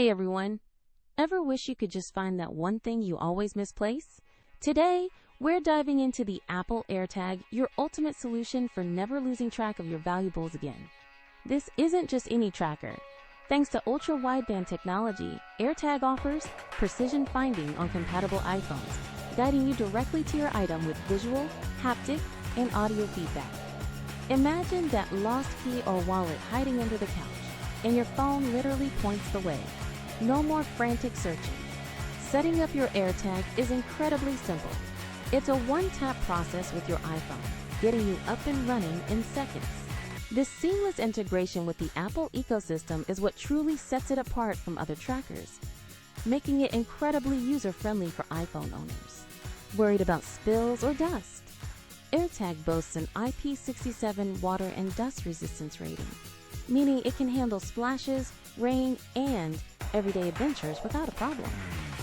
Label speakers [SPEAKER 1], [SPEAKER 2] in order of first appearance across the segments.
[SPEAKER 1] Hey everyone! Ever wish you could just find that one thing you always misplace? Today, we're diving into the Apple AirTag, your ultimate solution for never losing track of your valuables again. This isn't just any tracker. Thanks to Ultra Wideband technology, AirTag offers precision finding on compatible iPhones, guiding you directly to your item with visual, haptic, and audio feedback. Imagine that lost key or wallet hiding under the couch, and your phone literally points the way. No more frantic searching. Setting up your AirTag is incredibly simple. It's a one-tap process with your iPhone, getting you up and running in seconds. This seamless integration with the Apple ecosystem is what truly sets it apart from other trackers, making it incredibly user-friendly for iPhone owners. Worried about spills or dust? AirTag boasts an IP67 water and dust resistance rating, meaning it can handle splashes, rain, and everyday adventures without a problem.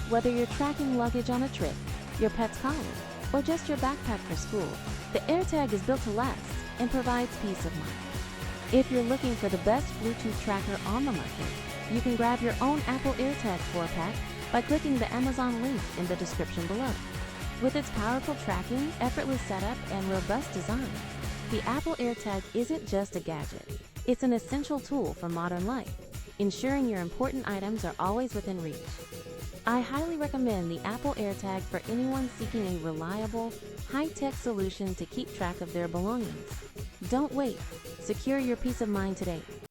[SPEAKER 1] Whether you're tracking luggage on a trip, your pet's college, or just your backpack for school, the AirTag is built to last and provides peace of mind. If you're looking for the best Bluetooth tracker on the market, you can grab your own Apple AirTag 4-pack by clicking the Amazon link in the description below. With its powerful tracking, effortless setup, and robust design, the Apple AirTag isn't just a gadget. It's an essential tool for modern life, ensuring your important items are always within reach. I highly recommend the Apple AirTag for anyone seeking a reliable, high-tech solution to keep track of their belongings. Don't wait. Secure your peace of mind today.